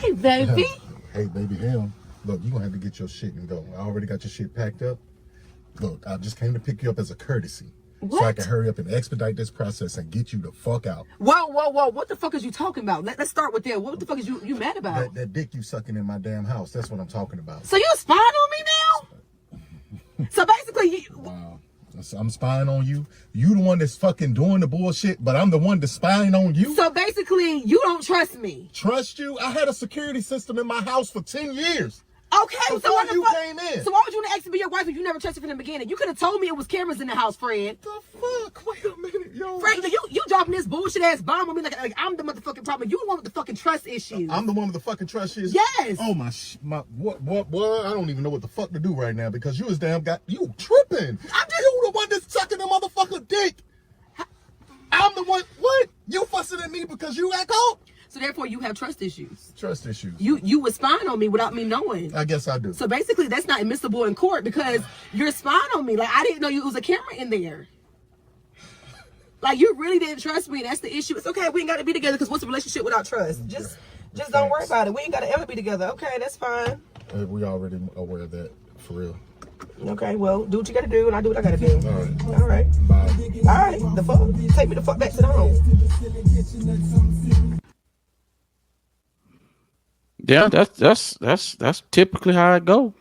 Hey, baby. Hey, baby, damn. Look, you're going to have to get your shit and go. I already got your shit packed up. Look, I just came to pick you up as a courtesy. What? So I can hurry up and expedite this process and get you the fuck out. Whoa. What the fuck is you talking about? Let's start with that. What the fuck is you mad about? That dick you sucking in my damn house. That's what I'm talking about. So you spying on me now? So basically, Wow. So I'm spying on you. You the one that's fucking doing the bullshit, but I'm the one that's spying on you. So basically, you don't trust me. Trust you? I had a security system in my house for 10 years. Okay, Before so what the you fuck? came in. So why would you want to ask to be your wife if you never trusted from the beginning? You could have told me it was cameras in the house, Fred. The fuck? Wait a minute, yo. Fred, you dropping this bullshit ass bomb on me like I'm the motherfucking problem. You the one with the fucking trust issues. I'm the one with the fucking trust issues? Yes. Oh what? I don't even know what the fuck to do right now because you you tripping. You the one that's sucking the motherfucker dick. I'm the one. What? You fussing at me because you got caught? So therefore, you have trust issues. Trust issues. You was spying on me without me knowing. I guess I do. So basically, that's not admissible in court because you're spying on me. Like I didn't know you was a camera in there. Like you really didn't trust me. That's the issue. It's okay. We ain't got to be together because what's a relationship without trust? Just don't worry about it. We ain't got to ever be together. Okay, that's fine. We already aware of that, for real. Okay, well, do what you got to do, and I do what I got to do. All right. All right. Bye. All right. The fuck? Take me the fuck back to the home. Yeah, that's typically how it go.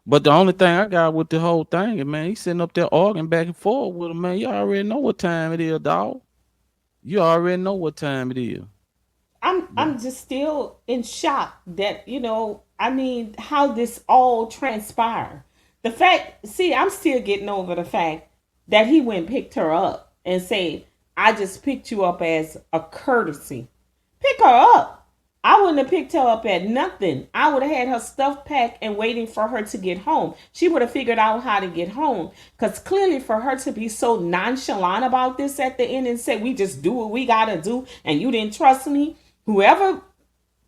But the only thing I got with the whole thing is, man, he's sitting up there arguing back and forth with him, man. You already know what time it is, dog. You already know what time it is. I'm just still in shock that, I mean, how this all transpired. The fact, see, I'm still getting over the fact that he went and picked her up and said, I just picked you up as a courtesy. Pick her up. I wouldn't have picked her up at nothing. I would have had her stuff packed and waiting for her to get home. She would have figured out how to get home. Because clearly for her to be so nonchalant about this at the end and say, we just do what we got to do and you didn't trust me. Whoever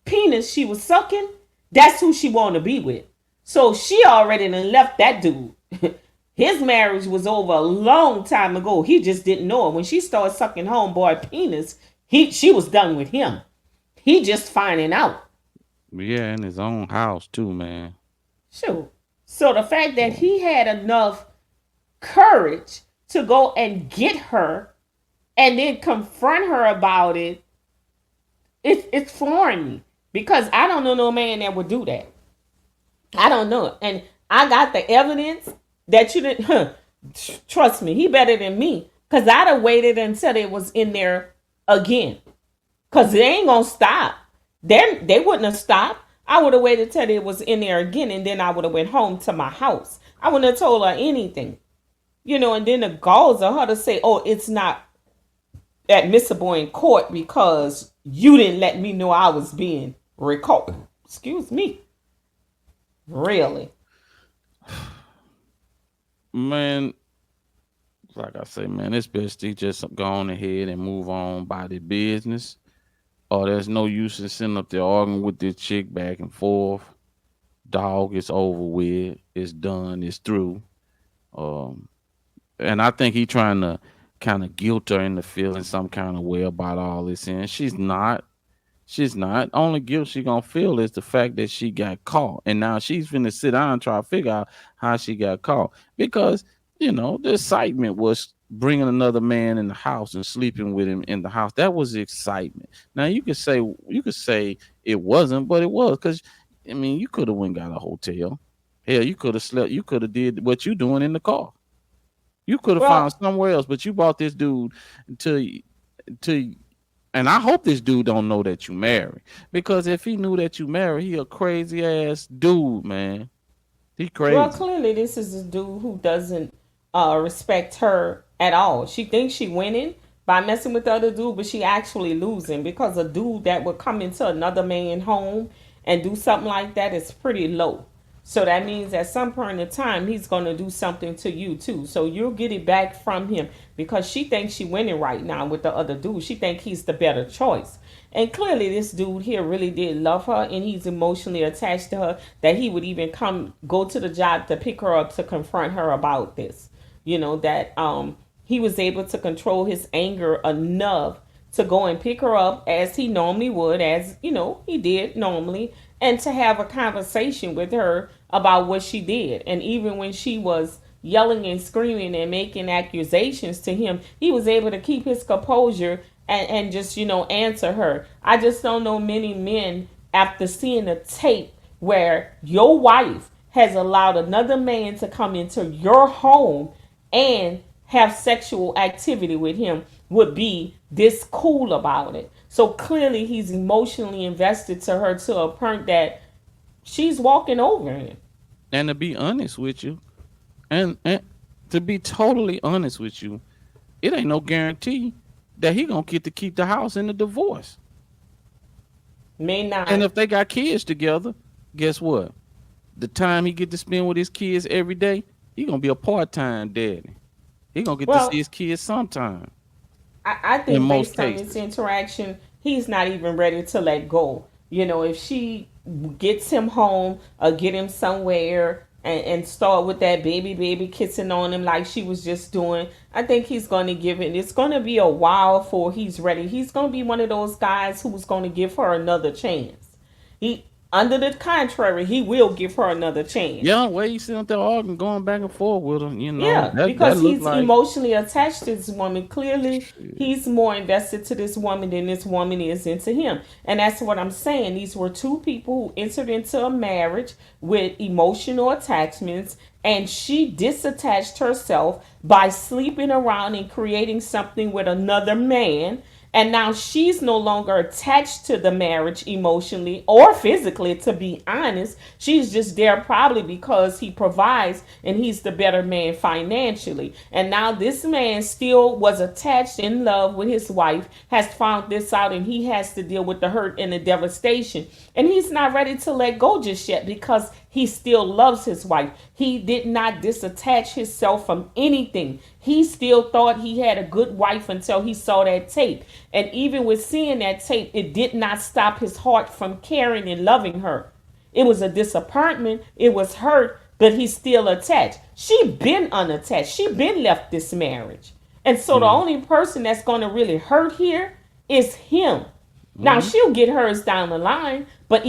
penis she was sucking, that's who she wanted to be with. So she already done left that dude. His marriage was over a long time ago. He just didn't know it. When she started sucking homeboy penis, she was done with him. He just finding out. Yeah, in his own house too, man. Sure. So the fact that he had enough courage to go and get her and then confront her about it, it's flooring me. Because I don't know no man that would do that. I don't know. And I got the evidence that you didn't. Trust me, he better than me. Because I'd have waited until it was in there again. Because they ain't going to stop. They wouldn't have stopped. I would have waited till it was in there again. And then I would have went home to my house. I wouldn't have told her anything. And then the galls of her to say, oh, it's not admissible in court because you didn't let me know I was being recorded. Excuse me. Really? Man, like I say, man, it's best to just go on ahead and move on by the business. Or there's no use in sitting up there arguing with this chick back and forth. Dog, it's over with. It's done. It's through. And I think he trying to kind of guilt her into feeling some kind of way about all this. And she's not. She's not. Only guilt she gonna feel is the fact that she got caught. And now she's finna sit down and try to figure out how she got caught. Because, the excitement was bringing another man in the house and sleeping with him in the house. That was the excitement. Now you could say it wasn't, but it was, because you could have went and got a hotel. Hell, you could have slept. You could have did what you doing in the car. You could have found somewhere else, but you brought this dude to. And I hope this dude don't know that you married, because if he knew that you married, he a crazy ass dude, man. He crazy. Well, clearly this is a dude who doesn't respect her at all. She thinks she winning by messing with the other dude, but she actually losing, because a dude that would come into another man's home and do something like that is pretty low. So that means at some point in time, he's going to do something to you too. So you'll get it back from him, because she thinks she winning right now with the other dude. She thinks he's the better choice. And clearly this dude here really did love her, and he's emotionally attached to her, that he would even go to the job to pick her up to confront her about this. That he was able to control his anger enough to go and pick her up as he normally would, as he did normally, and to have a conversation with her about what she did. And even when she was yelling and screaming and making accusations to him, he was able to keep his composure and just answer her. I just don't know many men, after seeing a tape where your wife has allowed another man to come into your home and have sexual activity with him, would be this cool about it. So clearly he's emotionally invested to her, to a point that she's walking over him. And to be honest with you, and to be totally honest with you, it ain't no guarantee that he gonna get to keep the house in the divorce. May And not. if they got kids together, guess what? The time he get to spend with his kids every day, he gonna be a part-time daddy. He gonna get to see Well, his kids sometime. I In think most based on this cases, interaction, he's not even ready to let go. If she gets him home or get him somewhere and start with that baby kissing on him like she was just doing, I think he's going to give it. It's going to be a while before he's ready. He's going to be one of those guys who's going to give her another chance. He, under the contrary, he will give her another chance. yeah, way you sit up there arguing, going back and forth with him, Yeah, that because look he's like emotionally attached to this woman. Clearly, shit. he's more invested to this woman than this woman is into him. And that's what I'm saying. These were two people who entered into a marriage with emotional attachments, and she disattached herself by sleeping around and creating something with another man. And now she's no longer attached to the marriage emotionally or physically, to be honest. She's just there probably because he provides and he's the better man financially. And now this man still was attached, in love with his wife, has found this out, and he has to deal with the hurt and the devastation. And he's not ready to let go just yet because he still loves his wife. He did not disattach himself from anything. He still thought he had a good wife until he saw that tape. And even with seeing that tape, it did not stop his heart from caring and loving her. It was a disappointment. It was hurt, but he's still attached. She been unattached. She been left this marriage. And so the Mm, only person that's going to really hurt here is him. Now mm, she'll get hers down the line, but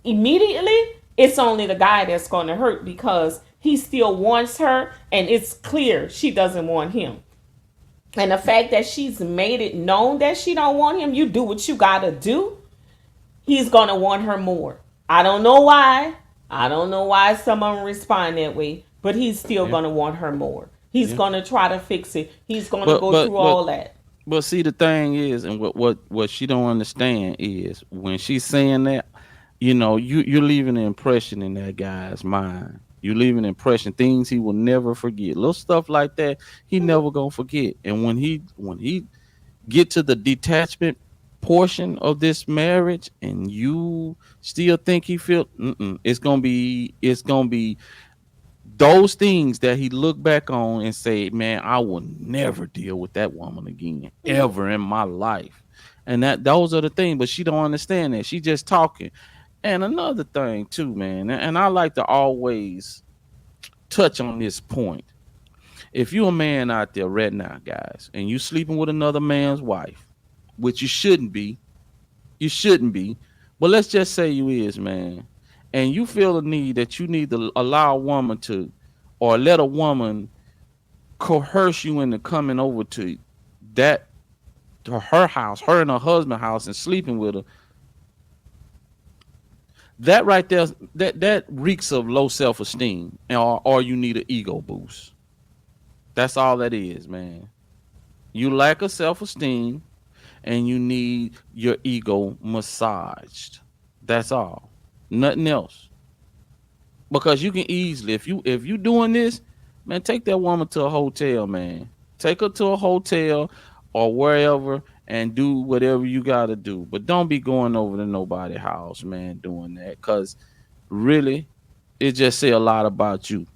immediately it's only the guy that's going to hurt because he still wants her, and it's clear she doesn't want him. And the fact that she's made it known that she don't want him, you do what you gotta do, he's gonna want her more. I don't know why. I don't know why some of them respond that way, but he's still yeah, gonna want her more. He's yeah. gonna try to fix it. He's gonna But go but through but all that. but see, the thing is, and what she don't understand is when she's saying that, you're leaving an impression in that guy's mind. You leave an impression, things he will never forget, little stuff like that. He never gonna forget. And when he get to the detachment portion of this marriage, and you still think he feel, it's gonna be those things that he look back on and say, man, I will never deal with that woman again, ever in my life. And those are the things, but she don't understand that. She just talking. And another thing too, man, and I like to always touch on this point. If you a man out there right now, guys, and you sleeping with another man's wife, which you shouldn't be, but let's just say you is, man, and you feel the need that you need to allow a woman to, or let a woman coerce you into coming over that to her house, her and her husband house, and sleeping with her, that right there, that reeks of low self-esteem, or you need an ego boost. That's all that is, man. You lack a self-esteem, and you need your ego massaged. That's all. Nothing else. Because you can easily, if you doing this, man, take that woman to a hotel, man. Take her to a hotel or wherever and do whatever you gotta do. But don't be going over to nobody's house, man, doing that. Cause really, it just say a lot about you.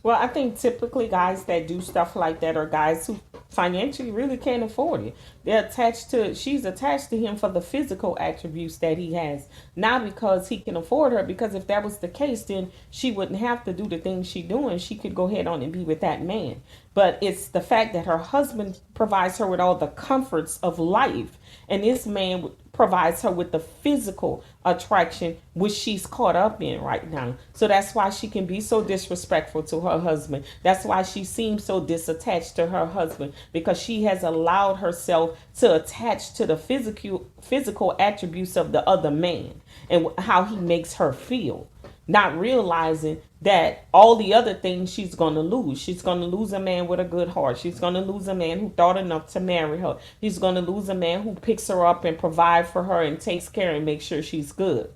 Well, I think typically guys that do stuff like that are guys who financially really can't afford it. She's attached to him for the physical attributes that he has, not because he can afford her. Because if that was the case, then she wouldn't have to do the things she's doing. She could go ahead on and be with that man. But it's the fact that her husband provides her with all the comforts of life, and this man provides her with the physical attraction which she's caught up in right now. So that's why she can be so disrespectful to her husband. That's why she seems so disattached to her husband, because she has allowed herself to attach to the physical attributes of the other man and how he makes her feel, not realizing that all the other things she's going to lose. She's going to lose a man with a good heart. She's going to lose a man who thought enough to marry her. She's going to lose a man who picks her up and provides for her and takes care and makes sure she's good.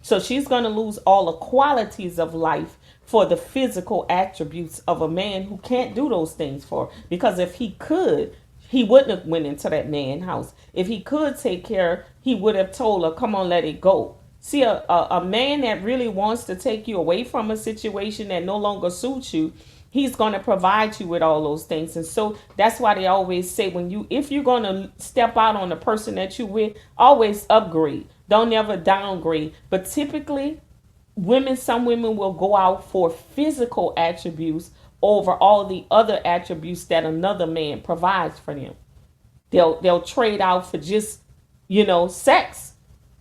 So she's going to lose all the qualities of life for the physical attributes of a man who can't do those things for her. Because if he could, he wouldn't have went into that man's house. If he could take care, he would have told her, come on, let it go. See, a man that really wants to take you away from a situation that no longer suits you, he's going to provide you with all those things. And so that's why they always say, if you're going to step out on the person that you with, always upgrade. Don't ever downgrade. But typically, some women will go out for physical attributes over all the other attributes that another man provides for them. They'll trade out for just, sex,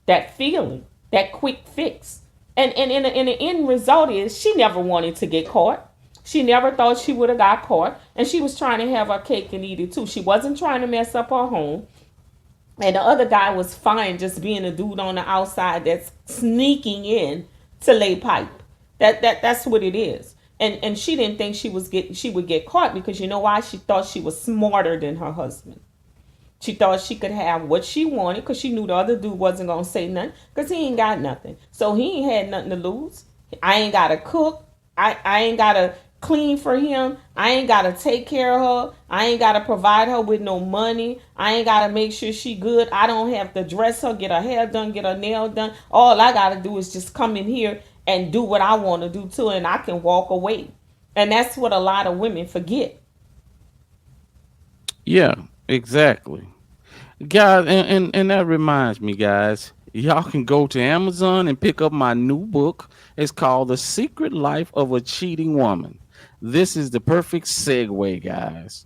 that feeling, that quick fix. And in the end result is she never wanted to get caught. She never thought she would have got caught. And she was trying to have her cake and eat it too. She wasn't trying to mess up her home. And the other guy was fine just being a dude on the outside that's sneaking in to lay pipe. That's what it is. And she didn't think she would get caught, because you know why? She thought she was smarter than her husband. She thought she could have what she wanted because she knew the other dude wasn't going to say nothing, because he ain't got nothing. So he ain't had nothing to lose. I ain't got to cook. I ain't got to clean for him. I ain't got to take care of her. I ain't got to provide her with no money. I ain't got to make sure she good. I don't have to dress her, get her hair done, get her nail done. All I got to do is just come in here and do what I want to do too, and I can walk away. And that's what a lot of women forget. Yeah, exactly. Guys, and that reminds me, guys, y'all can go to Amazon and pick up my new book. It's called The Secret Life of a Cheating Woman. This is the perfect segue, guys.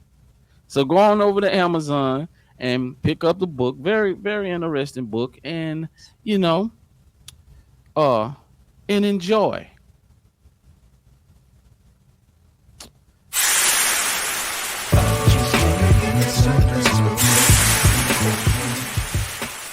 So go on over to Amazon and pick up the book. Very, very interesting book. And, and enjoy.